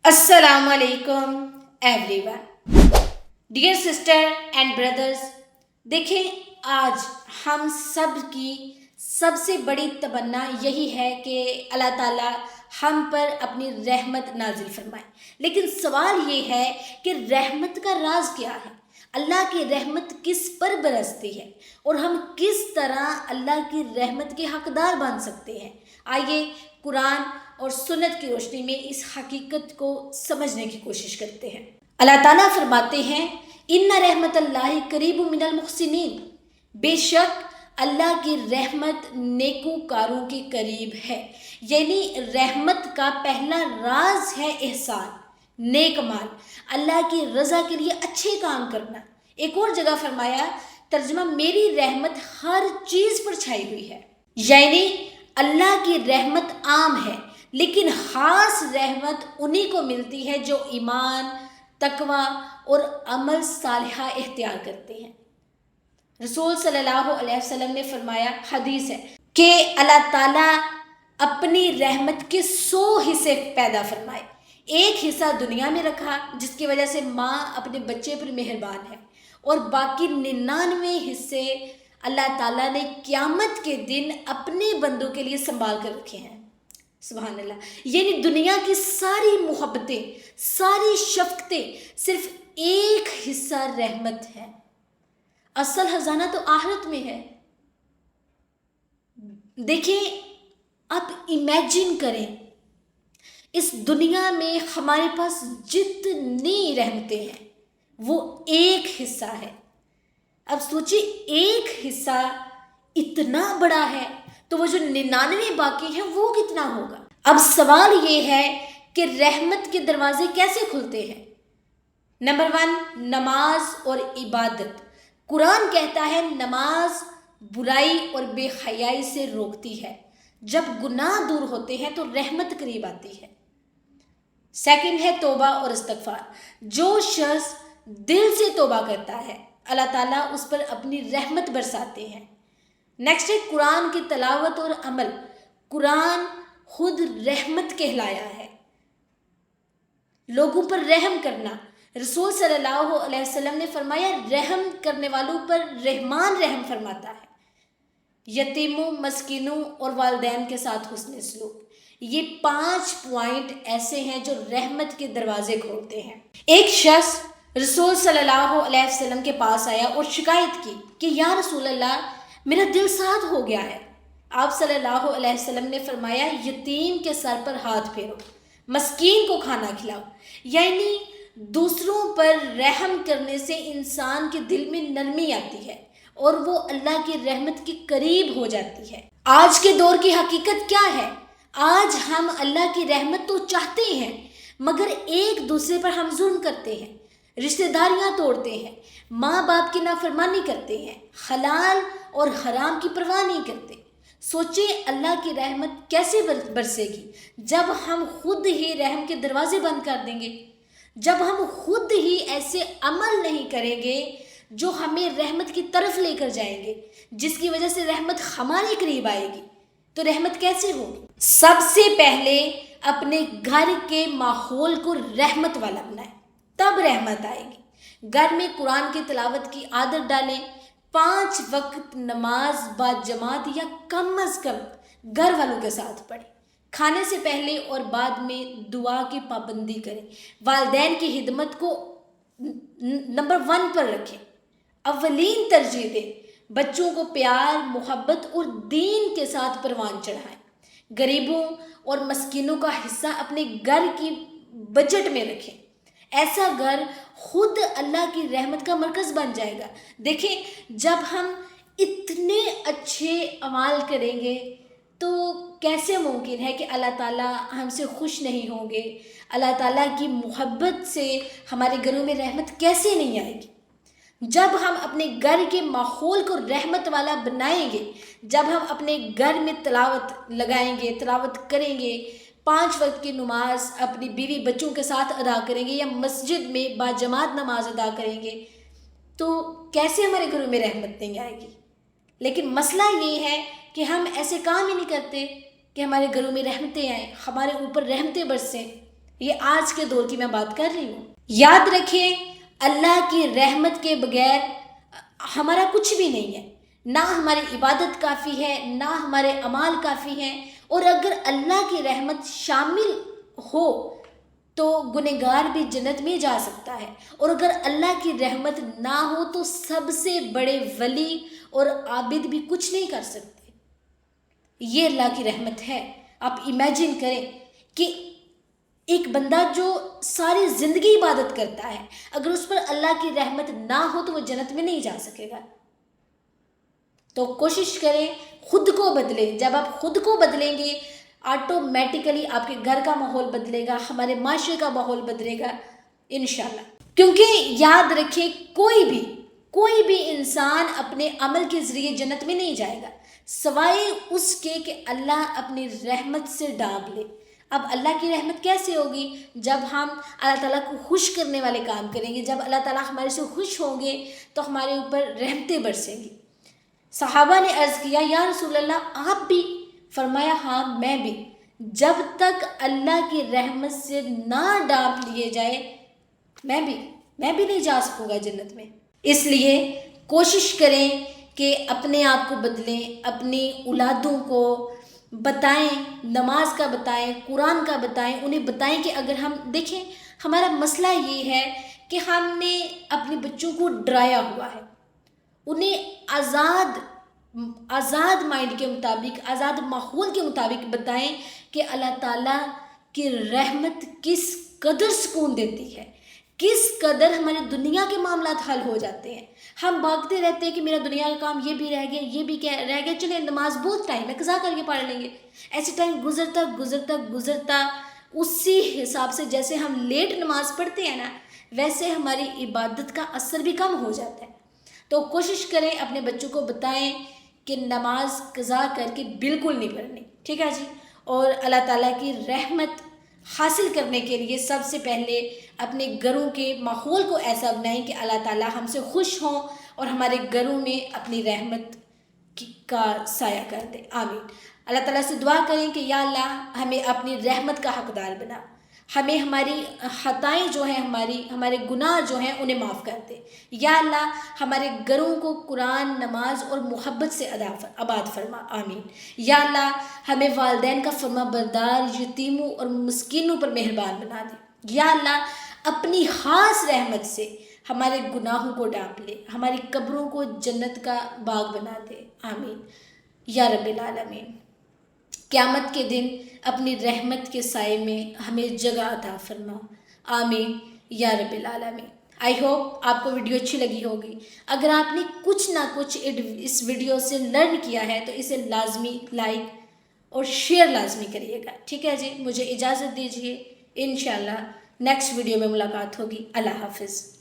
अस्सलाम वालेकुम everyone, dear sister and brothers. देखें, आज हम सब की सबसे बड़ी तमन्ना यही है कि अल्लाह ताला हम पर अपनी रहमत नाजिल फरमाए। लेकिन सवाल ये है कि रहमत का राज क्या है, अल्लाह की रहमत किस पर बरसती है और हम किस तरह अल्लाह की रहमत के हकदार बन सकते हैं। आइए कुरान और सुन्नत की रोशनी में इस हकीकत को समझने की कोशिश करते हैं। अल्लाह ताला फरमाते हैं, इन्ना रहमतल्लाहि करीबु मिनल मुहसिनीन, बेशक अल्लाह की रहमत नेकूकारों के करीब है। यानी रहमत का पहला राज है एहसान, नेक माल, अल्लाह की रज़ा के लिए अच्छे काम करना। एक और जगह फरमाया, तर्जुमा, मेरी रहमत हर चीज़ पर छाई हुई है। यानी अल्लाह की रहमत आम है, लेकिन खास रहमत उन्हीं को मिलती है जो ईमान, तकवा और अमल सालिहा इख्तियार करते हैं। रसूल सल्लल्लाहु अलैहि वसल्लम ने फरमाया, हदीस है कि अल्लाह ताला अपनी रहमत के 100 हिस्से पैदा फरमाए। एक हिस्सा दुनिया में रखा जिसकी वजह से माँ अपने बच्चे पर मेहरबान है, और बाकी 99 हिस्से अल्लाह ताला ने क़यामत के दिन अपने बंदों के लिए संभाल कर रखे हैं। सुभान अल्लाह। यानी दुनिया की सारी मोहब्बतें, सारी शफ़क़तें सिर्फ एक हिस्सा रहमत है। असल खजाना तो आखिरत में है। देखिए, आप इमेजिन करें, इस दुनिया में हमारे पास जितनी रहमतें हैं वो एक हिस्सा है। अब सोचिए, एक हिस्सा इतना बड़ा है तो वो जो 99 बाकी हैं वो कितना होगा। अब सवाल ये है कि रहमत के दरवाजे कैसे खुलते हैं। नंबर 1, नमाज और इबादत। कुरान कहता है नमाज बुराई और बेहयाई से रोकती है। जब गुनाह दूर होते हैं तो रहमत करीब आती है। सेकंड है तौबा और इस्तिग़फ़ार। जो शख्स दिल से तौबा करता है, अल्लाह ताला उस पर अपनी रहमत बरसाते हैं। नेक्स्ट है कुरान की तलावत और अमल। कुरान खुद रहमत कहलाया है, लोगों पर रहम करना। रसूल सल्लल्लाहु अलैहि वसल्लम ने फरमाया, रहम करने वालों पर रहमान रहम फरमाता है। यतीमों, मस्कीनों और वालिदैन के साथ हुस्न सलूक, ये 5 पॉइंट ऐसे हैं जो रहमत के दरवाजे खोलते हैं। एक शख्स रसूल सल्लल्लाहु अलैहि वसल्लम के पास आया और शिकायत की कि या रसूल अल्लाह, मेरा दिल साध हो गया है। आप सल्लल्लाहु अलैहि वसल्लम ने फरमाया, यतीम के सर पर हाथ फेरो, मस्कीन को खाना खिलाओ। यानी दूसरों पर रहम करने से इंसान के दिल में नरमी आती है और वो अल्लाह की रहमत के करीब हो जाती है। आज के दौर की हकीकत क्या है? आज हम अल्लाह की रहमत तो चाहते हैं, मगर एक दूसरे पर हम जुल्म करते हैं, रिश्तेदारियां तोड़ते हैं, माँ बाप की नाफरमानी करते हैं, हलाल और हराम की परवाह नहीं करते। सोचिए, अल्लाह की रहमत कैसे बरसेगी जब हम खुद ही रहम के दरवाजे बंद कर देंगे, जब हम खुद ही ऐसे अमल नहीं करेंगे जो हमें रहमत की तरफ लेकर जाएंगे, जिसकी वजह से रहमत हमारे करीब आएगी। तो रहमत कैसे होगी? सबसे पहले अपने घर के माहौल को रहमत वाला बनाएं, तब रहमत आएगी। घर में कुरान की तिलावत की आदत डालें। 5 वक्त नमाज बाजमात या कम अज़ कम घर वालों के साथ पढ़ें। खाने से पहले और बाद में दुआ की पाबंदी करें। वालिदैन की खिदमत को नंबर 1 पर रखें, अव्वलीन तरजीह दें। बच्चों को प्यार, मोहब्बत और दीन के साथ परवान चढ़ाएं। गरीबों और मस्कीनों का हिस्सा अपने घर की बजट में रखें। ऐसा घर खुद अल्लाह की रहमत का मरकज़ बन जाएगा। देखें, जब हम इतने अच्छे अमाल करेंगे तो कैसे मुमकिन है कि अल्लाह ताला हमसे खुश नहीं होंगे? अल्लाह ताला की मोहब्बत से हमारे घरों में रहमत कैसे नहीं आएगी? जब हम अपने घर के माहौल को रहमत वाला बनाएंगे, जब हम अपने घर में तिलावत लगाएंगे, तिलावत करेंगे, 5 वक्त की नमाज अपनी बीवी बच्चों के साथ अदा करेंगे या मस्जिद में बाजमात नमाज अदा करेंगे, तो कैसे हमारे घरों में रहमत नहीं आएगी? लेकिन मसला ये है कि हम ऐसे काम ही नहीं करते कि हमारे घरों में रहमतें आएँ, हमारे ऊपर रहमतें बरसें। یہ آج کے دور کی میں بات کر رہی ہوں۔ یاد رکھیں اللہ کی رحمت کے بغیر ہمارا کچھ بھی نہیں ہے، نہ ہماری عبادت کافی ہے، نہ ہمارے اعمال کافی ہیں، اور اگر اللہ کی رحمت شامل ہو تو گنہگار بھی جنت میں جا سکتا ہے، اور اگر اللہ کی رحمت نہ ہو تو سب سے بڑے ولی اور عابد بھی کچھ نہیں کر سکتے۔ یہ اللہ کی رحمت ہے۔ آپ امیجن کریں کہ ایک بندہ جو ساری زندگی عبادت کرتا ہے، اگر اس پر اللہ کی رحمت نہ ہو تو وہ جنت میں نہیں جا سکے گا۔ تو کوشش کریں خود کو بدلیں۔ جب آپ خود کو بدلیں گے آٹومیٹیکلی آپ کے گھر کا ماحول بدلے گا، ہمارے معاشرے کا ماحول بدلے گا انشاءاللہ۔ کیونکہ یاد رکھیں کوئی بھی انسان اپنے عمل کے ذریعے جنت میں نہیں جائے گا سوائے اس کے کہ اللہ اپنی رحمت سے ڈانپ لے۔ اب اللہ کی رحمت کیسے ہوگی؟ جب ہم اللہ تعالیٰ کو خوش کرنے والے کام کریں گے، جب اللہ تعالیٰ ہمارے سے خوش ہوں گے تو ہمارے اوپر رحمتیں برسیں گی۔ صحابہ نے عرض کیا یا رسول اللہ آپ بھی؟ فرمایا ہاں میں بھی۔ جب تک اللہ کی رحمت سے نہ ڈانپ لیے جائے میں بھی نہیں جا سکوں گا جنت میں۔ اس لیے کوشش کریں کہ اپنے آپ کو بدلیں، اپنی اولادوں کو بتائیں، نماز کا بتائیں، قرآن کا بتائیں، انہیں بتائیں کہ اگر ہم دیکھیں ہمارا مسئلہ یہ ہے کہ ہم نے اپنے بچوں کو ڈرایا ہوا ہے، انہیں آزاد مائنڈ کے مطابق، آزاد ماحول کے مطابق بتائیں کہ اللہ تعالیٰ کی رحمت کس قدر سکون دیتی ہے، کس قدر ہماری دنیا کے معاملات حل ہو جاتے ہیں۔ ہم بھاگتے رہتے ہیں کہ میرا دنیا کا کام یہ بھی رہ گیا، یہ بھی کیا رہ گیا، چلے نماز بہت ٹائم ہے قضا کر کے پڑھ لیں گے۔ ایسے ٹائم گزرتا اسی حساب سے جیسے ہم لیٹ نماز پڑھتے ہیں نا، ویسے ہماری عبادت کا اثر بھی کم ہو جاتا ہے۔ تو کوشش کریں اپنے بچوں کو بتائیں کہ نماز قضا کر کے بالکل نہیں پڑھنی، ٹھیک ہے جی۔ اور اللہ تعالیٰ کی رحمت حاصل کرنے کے لیے سب سے پہلے اپنے گھروں کے ماحول کو ایسا بنائیں کہ اللہ تعالیٰ ہم سے خوش ہوں اور ہمارے گھروں میں اپنی رحمت کا سایہ کر دے، آمین۔ اللہ تعالیٰ سے دعا کریں کہ یا اللہ ہمیں اپنی رحمت کا حقدار بنا، ہمیں ہماری خطائیں جو ہیں، ہمارے گناہ جو ہیں انہیں معاف کر دے۔ یا اللہ ہمارے گھروں کو قرآن، نماز اور محبت سے آباد فرما، آمین۔ یا اللہ ہمیں والدین کا فرما بردار، یتیموں اور مسکینوں پر مہربان بنا دے۔ یا اللہ اپنی خاص رحمت سے ہمارے گناہوں کو ڈانپ لے، ہماری قبروں کو جنت کا باغ بنا دے، آمین یا رب العالمین۔ قیامت کے دن اپنی رحمت کے سائے میں ہمیں جگہ عطا فرما، آمین یا رب العالمین۔ آئی ہوپ آپ کو ویڈیو اچھی لگی ہوگی۔ اگر آپ نے کچھ نہ کچھ اس ویڈیو سے لرن کیا ہے تو اسے لازمی لائک اور شیئر لازمی کریے گا، ٹھیک ہے جی۔ مجھے اجازت دیجیے، انشاءاللہ نیکسٹ ویڈیو میں ملاقات ہوگی۔ اللہ حافظ۔